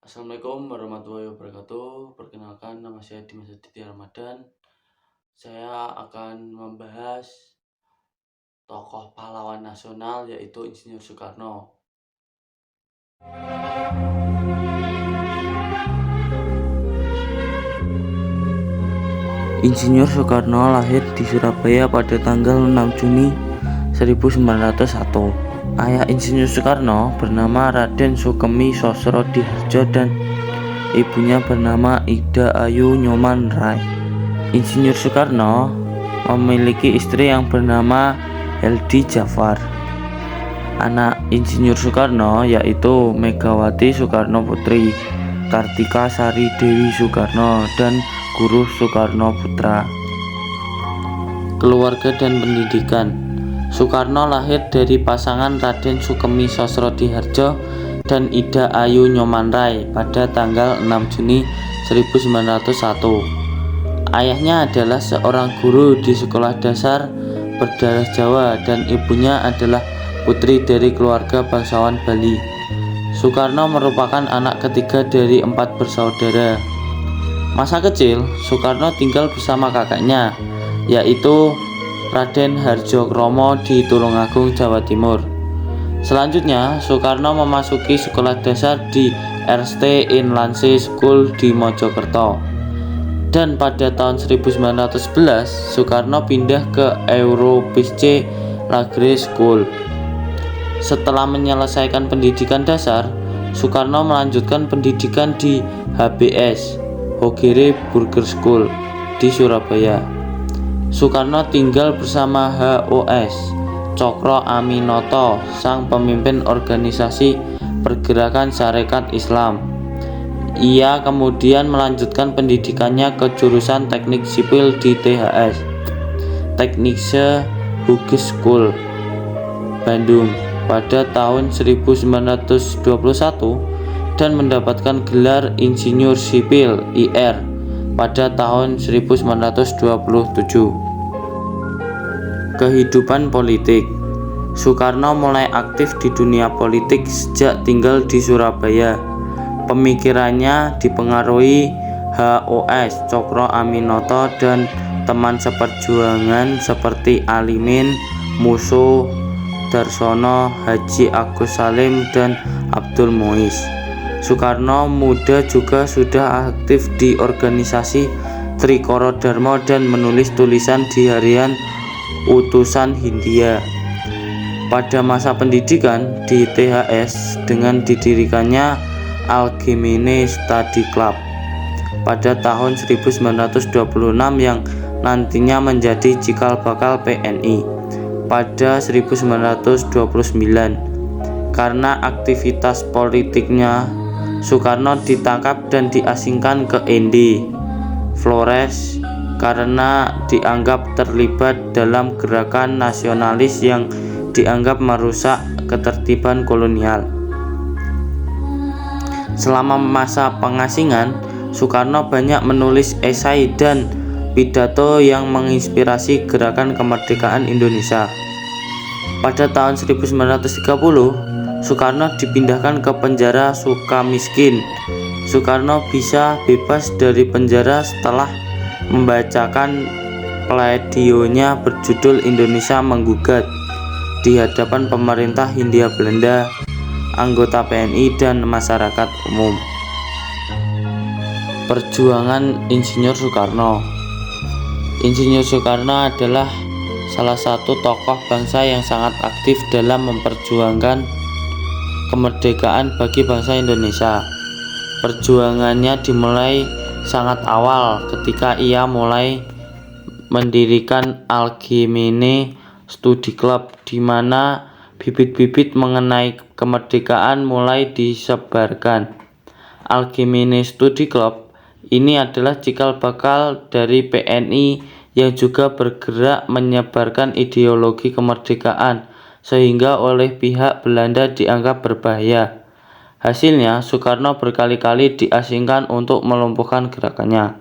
Assalamualaikum warahmatullahi wabarakatuh. Perkenalkan, nama saya Dimas Aditya Ramadan. Saya akan membahas tokoh pahlawan nasional yaitu Insinyur Soekarno. Insinyur Soekarno lahir di Surabaya pada tanggal 6 Juni 1901. Ayah Insinyur Soekarno bernama Raden Sukemi Sosrodihardjo dan ibunya bernama Ida Ayu Nyoman Rai. Insinyur Soekarno memiliki istri yang bernama Heldi Jafar. Anak Insinyur Soekarno yaitu Megawati Soekarno Putri, Kartika Sari Dewi Soekarno, dan Guru Soekarno Putra. Keluarga dan pendidikan. Soekarno lahir dari pasangan Raden Sukemi Sosrodihardjo dan Ida Ayu Nyoman Rai pada tanggal 6 Juni 1901. Ayahnya adalah seorang guru di sekolah dasar berdarah Jawa dan ibunya adalah putri dari keluarga bangsawan Bali. Soekarno merupakan anak ketiga dari 4 bersaudara. Masa kecil, Soekarno tinggal bersama kakaknya, yaitu Raden Harjokromo di Tulungagung, Jawa Timur. Selanjutnya, Soekarno memasuki sekolah dasar di RST Inlandse School di Mojokerto. Dan pada tahun 1911, Soekarno pindah ke Europisce Lagre School. Setelah menyelesaikan pendidikan dasar, Soekarno melanjutkan pendidikan di HBS, Hogere Burger School, di Surabaya. Soekarno tinggal bersama HOS Cokro Aminoto, sang pemimpin organisasi Pergerakan Sarekat Islam. Ia kemudian melanjutkan pendidikannya ke jurusan Teknik Sipil di THS, Teknische Hogeschool, Bandung pada tahun 1921 dan mendapatkan gelar Insinyur Sipil IR pada tahun 1927. Kehidupan politik. Soekarno mulai aktif di dunia politik sejak tinggal di Surabaya. Pemikirannya dipengaruhi HOS Cokro Aminoto dan teman seperjuangan seperti Alimin, Muso, Darsono, Haji Agus Salim, dan Abdul Muiz. Soekarno muda juga sudah aktif di organisasi Trikoro Darmo dan menulis tulisan di harian Utusan Hindia. Pada masa pendidikan di THS dengan didirikannya Algemene Study Club pada tahun 1926 yang nantinya menjadi cikal bakal PNI pada 1929. Karena aktivitas politiknya, Soekarno ditangkap dan diasingkan ke Ende, Flores karena dianggap terlibat dalam gerakan nasionalis yang dianggap merusak ketertiban kolonial. Selama masa pengasingan, Soekarno banyak menulis esai dan pidato yang menginspirasi gerakan kemerdekaan Indonesia. Pada tahun 1930, Soekarno dipindahkan ke penjara Sukamiskin. Soekarno bisa bebas dari penjara setelah membacakan pledionya berjudul Indonesia Menggugat di hadapan pemerintah Hindia Belanda, anggota PNI, dan masyarakat umum. Perjuangan Insinyur Soekarno. Insinyur Soekarno adalah salah satu tokoh bangsa yang sangat aktif dalam memperjuangkan kemerdekaan bagi bangsa Indonesia. Perjuangannya dimulai sangat awal ketika ia mulai mendirikan Algemene Study Club, di mana bibit-bibit mengenai kemerdekaan mulai disebarkan. Algemene Study Club ini adalah cikal bakal dari PNI yang juga bergerak menyebarkan ideologi kemerdekaan sehingga oleh pihak Belanda dianggap berbahaya. Hasilnya, Soekarno berkali-kali diasingkan untuk melumpuhkan gerakannya.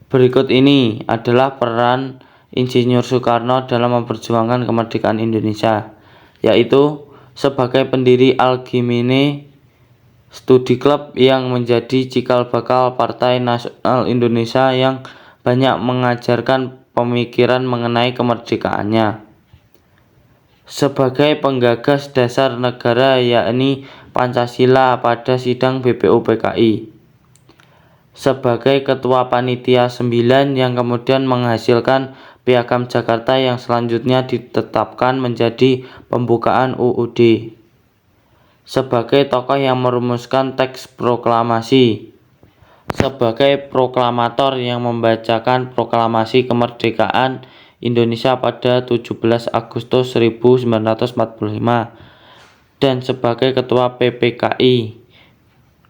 Berikut ini adalah peran Insinyur Soekarno dalam memperjuangkan kemerdekaan Indonesia, yaitu sebagai pendiri Algemene Studi Klub yang menjadi cikal bakal Partai Nasional Indonesia yang banyak mengajarkan pemikiran mengenai kemerdekaannya. Sebagai penggagas dasar negara yakni Pancasila pada sidang BPUPKI. Sebagai Ketua Panitia 9 yang kemudian menghasilkan Piagam Jakarta yang selanjutnya ditetapkan menjadi pembukaan UUD. Sebagai tokoh yang merumuskan teks proklamasi. Sebagai proklamator yang membacakan proklamasi kemerdekaan Indonesia pada 17 Agustus 1945 dan sebagai ketua PPKI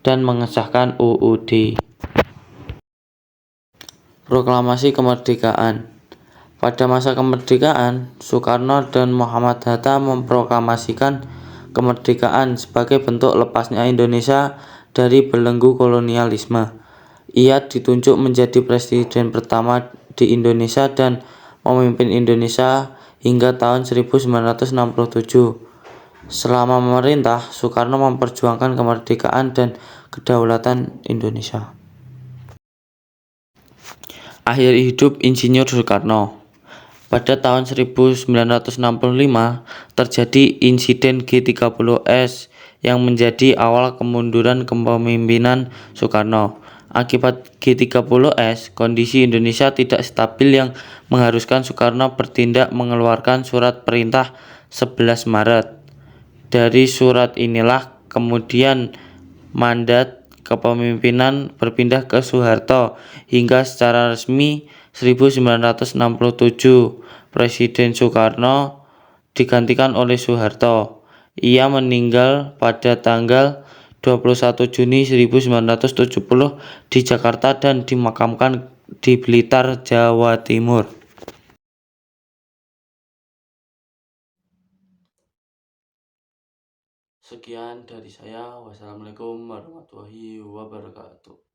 dan mengesahkan UUD. Proklamasi kemerdekaan. Pada masa kemerdekaan, Soekarno dan Muhammad Hatta memproklamasikan kemerdekaan sebagai bentuk lepasnya Indonesia dari belenggu kolonialisme. Ia ditunjuk menjadi presiden pertama di Indonesia dan memimpin Indonesia hingga tahun 1967. Selama memerintah, Soekarno memperjuangkan kemerdekaan dan kedaulatan Indonesia. Akhir hidup Insinyur Soekarno. Pada tahun 1965 terjadi insiden G30S yang menjadi awal kemunduran kepemimpinan Soekarno. Akibat G30S, kondisi Indonesia tidak stabil yang mengharuskan Soekarno bertindak mengeluarkan surat perintah 11 Maret. Dari surat inilah kemudian mandat kepemimpinan berpindah ke Soeharto hingga secara resmi 1967 Presiden Soekarno digantikan oleh Soeharto. Ia meninggal pada tanggal 21 Juni 1970 di Jakarta dan dimakamkan di Blitar, Jawa Timur. Sekian dari saya. Wassalamualaikum warahmatullahi wabarakatuh.